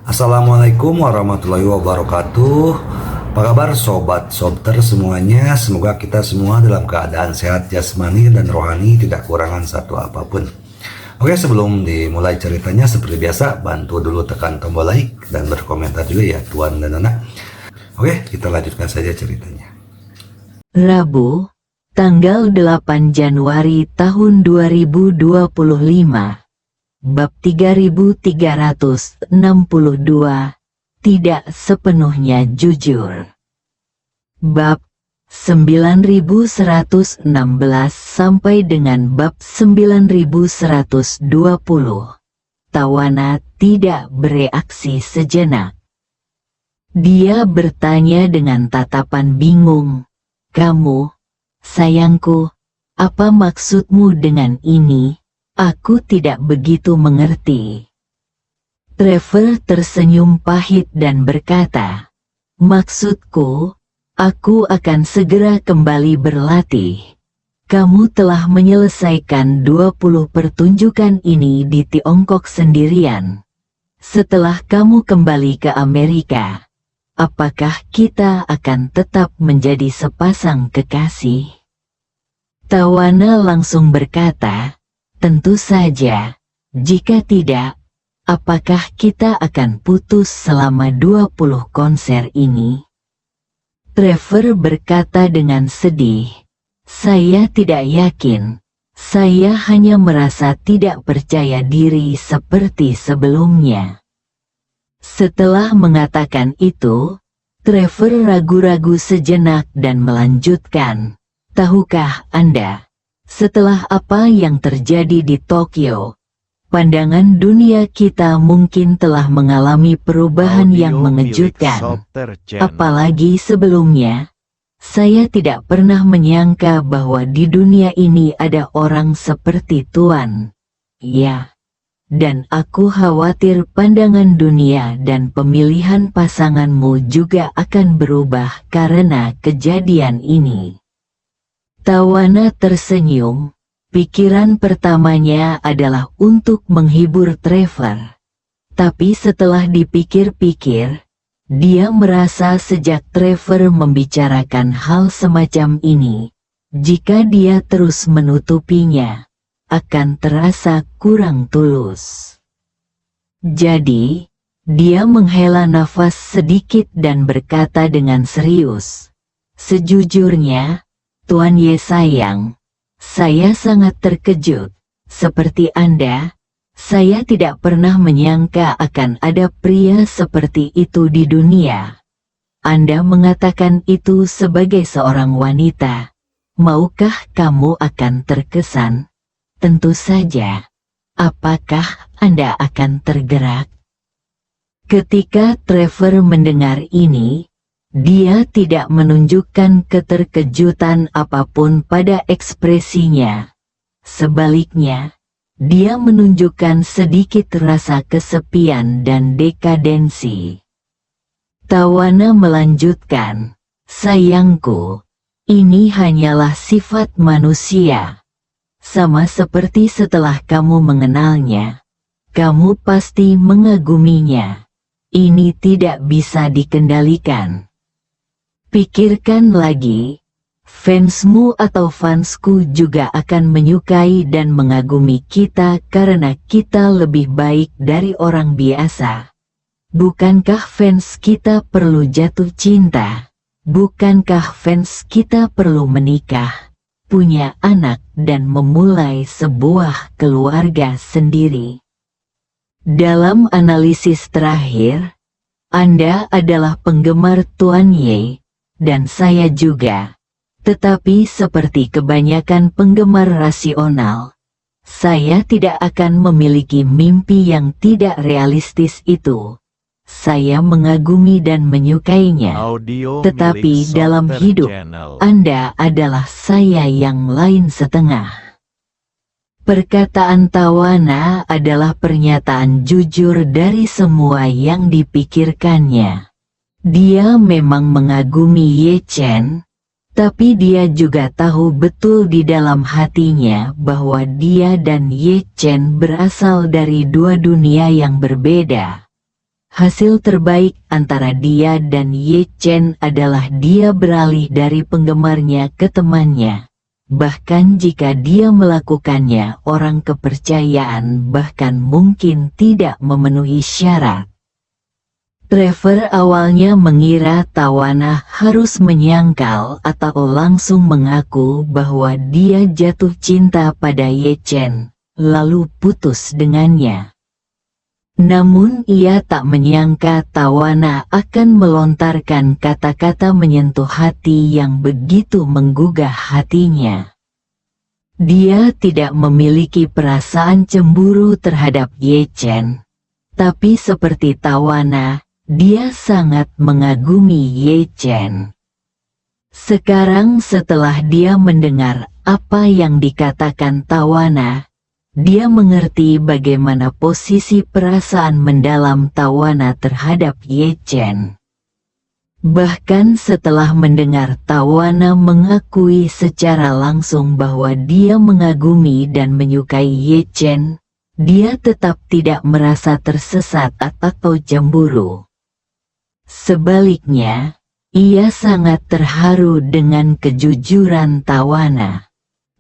Assalamualaikum warahmatullahi wabarakatuh. Apa kabar sobat sobter semuanya? Semoga kita semua dalam keadaan sehat jasmani dan rohani, tidak kurangan satu apapun. Oke, sebelum dimulai ceritanya seperti biasa, bantu dulu tekan tombol like dan berkomentar juga ya Tuan dan Anak. Oke, kita lanjutkan saja ceritanya. Rabu, tanggal 8 Januari tahun 2025. Bab 3362, tidak sepenuhnya jujur. Bab 9116 sampai dengan bab 9120. Tawana tidak bereaksi sejenak. Dia bertanya dengan tatapan bingung, "Kamu, sayangku, apa maksudmu dengan ini? Aku tidak begitu mengerti." Trevor tersenyum pahit dan berkata, "Maksudku, aku akan segera kembali berlatih. Kamu telah menyelesaikan 20 pertunjukan ini di Tiongkok sendirian. Setelah kamu kembali ke Amerika, apakah kita akan tetap menjadi sepasang kekasih?" Tawana langsung berkata, "Tentu saja. Jika tidak, apakah kita akan putus selama 20 konser ini?" Trevor berkata dengan sedih, "Saya tidak yakin. Saya hanya merasa tidak percaya diri seperti sebelumnya." Setelah mengatakan itu, Trevor ragu-ragu sejenak dan melanjutkan, "Tahukah Anda, setelah apa yang terjadi di Tokyo, pandangan dunia kita mungkin telah mengalami perubahan yang mengejutkan. Apalagi sebelumnya, saya tidak pernah menyangka bahwa di dunia ini ada orang seperti Tuan. Ya, dan aku khawatir pandangan dunia dan pemilihan pasanganmu juga akan berubah karena kejadian ini." Tawana tersenyum. Pikiran pertamanya adalah untuk menghibur Trevor. Tapi setelah dipikir-pikir, dia merasa sejak Trevor membicarakan hal semacam ini, jika dia terus menutupinya, akan terasa kurang tulus. Jadi, dia menghela nafas sedikit dan berkata dengan serius, "Sejujurnya, Tuan Ye sayang, saya sangat terkejut. Seperti Anda, saya tidak pernah menyangka akan ada pria seperti itu di dunia. Anda mengatakan itu sebagai seorang wanita. Maukah kamu akan terkesan? Tentu saja. Apakah Anda akan tergerak?" Ketika Trevor mendengar ini, dia tidak menunjukkan keterkejutan apapun pada ekspresinya. Sebaliknya, dia menunjukkan sedikit rasa kesepian dan dekadensi. Tawana melanjutkan, "Sayangku, ini hanyalah sifat manusia. Sama seperti setelah kamu mengenalnya, kamu pasti mengaguminya. Ini tidak bisa dikendalikan. Pikirkan lagi, fansmu atau fansku juga akan menyukai dan mengagumi kita karena kita lebih baik dari orang biasa. Bukankah fans kita perlu jatuh cinta? Bukankah fans kita perlu menikah, punya anak dan memulai sebuah keluarga sendiri?" Dalam analisis terakhir, Anda adalah penggemar Tuan Ye, dan saya juga. Tetapi seperti kebanyakan penggemar rasional, saya tidak akan memiliki mimpi yang tidak realistis itu. Saya mengagumi dan menyukainya. Tetapi dalam hidup, Anda adalah saya yang lain setengah. Perkataan Tawana adalah pernyataan jujur dari semua yang dipikirkannya. Dia memang mengagumi Ye Chen, tapi dia juga tahu betul di dalam hatinya bahwa dia dan Ye Chen berasal dari dua dunia yang berbeda. Hasil terbaik antara dia dan Ye Chen adalah dia beralih dari penggemarnya ke temannya. Bahkan jika dia melakukannya, orang kepercayaan bahkan mungkin tidak memenuhi syarat. Trevor awalnya mengira Tawana harus menyangkal atau langsung mengaku bahwa dia jatuh cinta pada Ye Chen, lalu putus dengannya. Namun ia tak menyangka Tawana akan melontarkan kata-kata menyentuh hati yang begitu menggugah hatinya. Dia tidak memiliki perasaan cemburu terhadap Ye Chen, tapi seperti Tawana, dia sangat mengagumi Ye Chen. Sekarang setelah dia mendengar apa yang dikatakan Tawana, dia mengerti bagaimana posisi perasaan mendalam Tawana terhadap Ye Chen. Bahkan setelah mendengar Tawana mengakui secara langsung bahwa dia mengagumi dan menyukai Ye Chen, dia tetap tidak merasa tersesat atau cemburu. Sebaliknya, ia sangat terharu dengan kejujuran Tawana.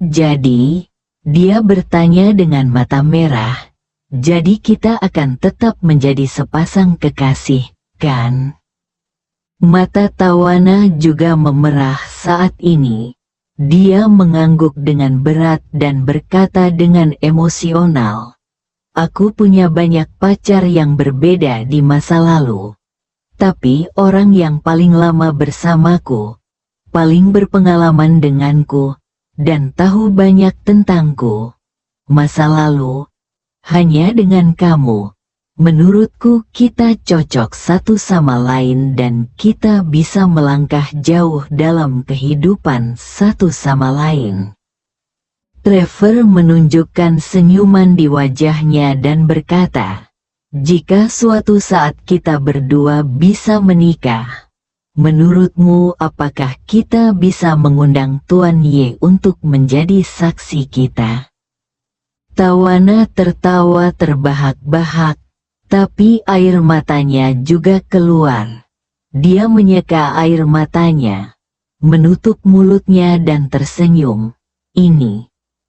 Jadi, dia bertanya dengan mata merah, "Jadi kita akan tetap menjadi sepasang kekasih, kan?" Mata Tawana juga memerah saat ini. Dia mengangguk dengan berat dan berkata dengan emosional, "Aku punya banyak pacar yang berbeda di masa lalu. Tapi orang yang paling lama bersamaku, paling berpengalaman denganku, dan tahu banyak tentangku, masa lalu, hanya dengan kamu. Menurutku kita cocok satu sama lain dan kita bisa melangkah jauh dalam kehidupan satu sama lain." Trevor menunjukkan senyuman di wajahnya dan berkata, "Jika suatu saat kita berdua bisa menikah, menurutmu apakah kita bisa mengundang Tuan Ye untuk menjadi saksi kita?" Tawana tertawa terbahak-bahak, tapi air matanya juga keluar. Dia menyeka air matanya, menutup mulutnya dan tersenyum.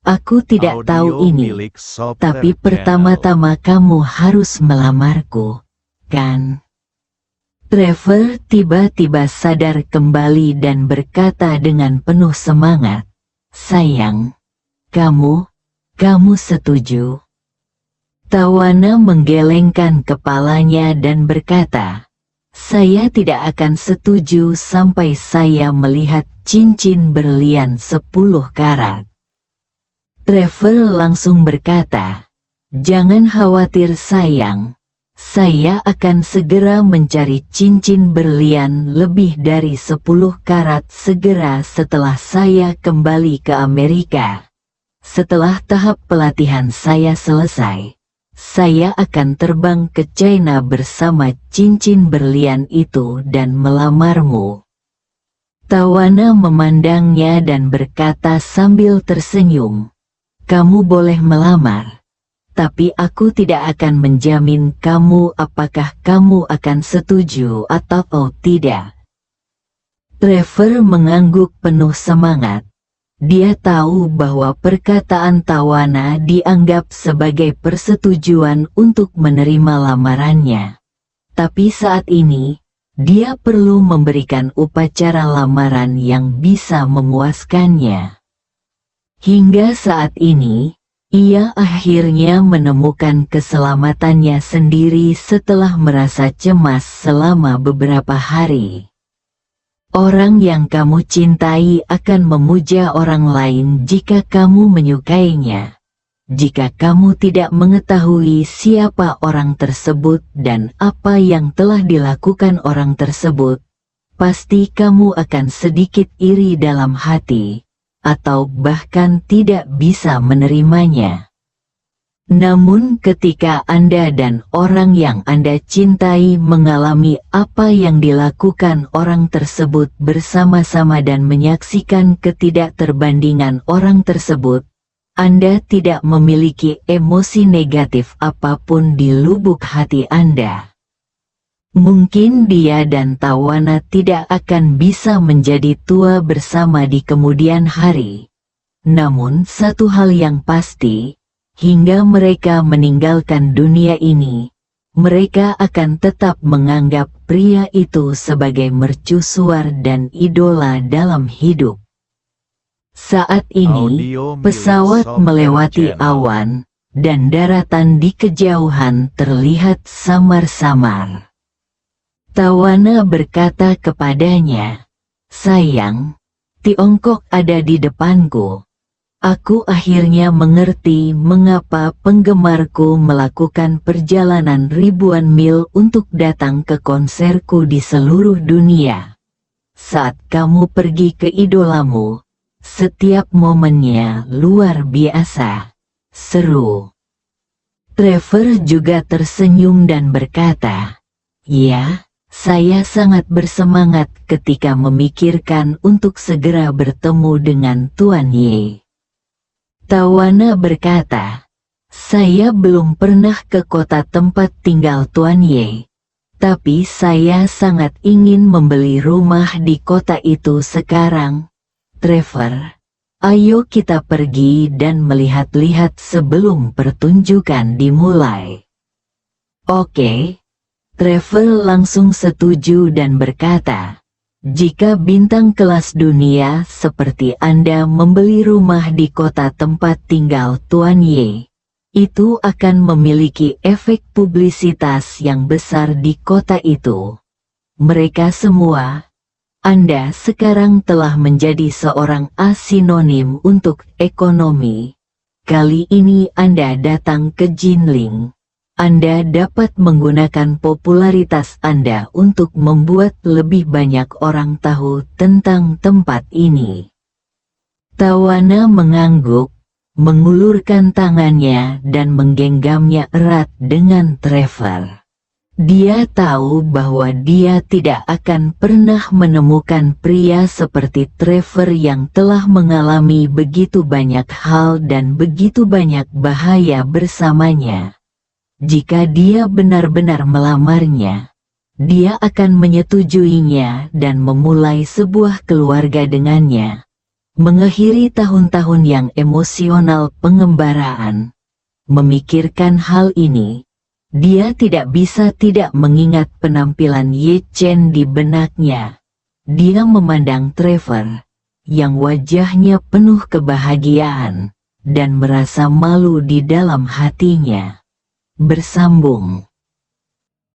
Aku tidak tahu ini, tapi pertama-tama kamu harus melamarku, kan?" Trevor tiba-tiba sadar kembali dan berkata dengan penuh semangat, "Sayang, kamu setuju?" Tawana menggelengkan kepalanya dan berkata, "Saya tidak akan setuju sampai saya melihat cincin berlian 10 karat." Trevor langsung berkata, "Jangan khawatir sayang, saya akan segera mencari cincin berlian lebih dari 10 karat segera setelah saya kembali ke Amerika. Setelah tahap pelatihan saya selesai, saya akan terbang ke China bersama cincin berlian itu dan melamarmu." Tawana memandangnya dan berkata sambil tersenyum, "Kamu boleh melamar, tapi aku tidak akan menjamin kamu apakah kamu akan setuju atau tidak." Trevor mengangguk penuh semangat. Dia tahu bahwa perkataan Tawana dianggap sebagai persetujuan untuk menerima lamarannya. Tapi saat ini, dia perlu memberikan upacara lamaran yang bisa memuaskannya. Hingga saat ini, ia akhirnya menemukan keselamatannya sendiri setelah merasa cemas selama beberapa hari. Orang yang kamu cintai akan memuja orang lain jika kamu menyukainya. Jika kamu tidak mengetahui siapa orang tersebut dan apa yang telah dilakukan orang tersebut, pasti kamu akan sedikit iri dalam hati, atau bahkan tidak bisa menerimanya. Namun ketika Anda dan orang yang Anda cintai mengalami apa yang dilakukan orang tersebut bersama-sama dan menyaksikan ketidakterbandingan orang tersebut, Anda tidak memiliki emosi negatif apapun di lubuk hati Anda. Mungkin dia dan Tawana tidak akan bisa menjadi tua bersama di kemudian hari. Namun satu hal yang pasti, hingga mereka meninggalkan dunia ini, mereka akan tetap menganggap pria itu sebagai mercusuar dan idola dalam hidup. Saat ini, pesawat melewati awan, dan daratan di kejauhan terlihat samar-samar. Tawana berkata kepadanya, "Sayang, Tiongkok ada di depanku. Aku akhirnya mengerti mengapa penggemarku melakukan perjalanan ribuan mil untuk datang ke konserku di seluruh dunia. Saat kamu pergi ke idolamu, setiap momennya luar biasa, seru." Trevor juga tersenyum dan berkata, "Ya, saya sangat bersemangat ketika memikirkan untuk segera bertemu dengan Tuan Ye." Tawana berkata, "Saya belum pernah ke kota tempat tinggal Tuan Ye, tapi saya sangat ingin membeli rumah di kota itu sekarang. Trevor, ayo kita pergi dan melihat-lihat sebelum pertunjukan dimulai." Oke. Trevor langsung setuju dan berkata, "Jika bintang kelas dunia seperti Anda membeli rumah di kota tempat tinggal Tuan Ye, itu akan memiliki efek publisitas yang besar di kota itu. Mereka semua, Anda sekarang telah menjadi seorang asinonim untuk ekonomi. Kali ini Anda datang ke Jinling. Anda dapat menggunakan popularitas Anda untuk membuat lebih banyak orang tahu tentang tempat ini." Tawana mengangguk, mengulurkan tangannya dan menggenggamnya erat dengan Trevor. Dia tahu bahwa dia tidak akan pernah menemukan pria seperti Trevor yang telah mengalami begitu banyak hal dan begitu banyak bahaya bersamanya. Jika dia benar-benar melamarnya, dia akan menyetujuinya dan memulai sebuah keluarga dengannya. Mengakhiri tahun-tahun yang emosional pengembaraan. Memikirkan hal ini, dia tidak bisa tidak mengingat penampilan Ye Chen di benaknya. Dia memandang Trevor, yang wajahnya penuh kebahagiaan, dan merasa malu di dalam hatinya. Bersambung.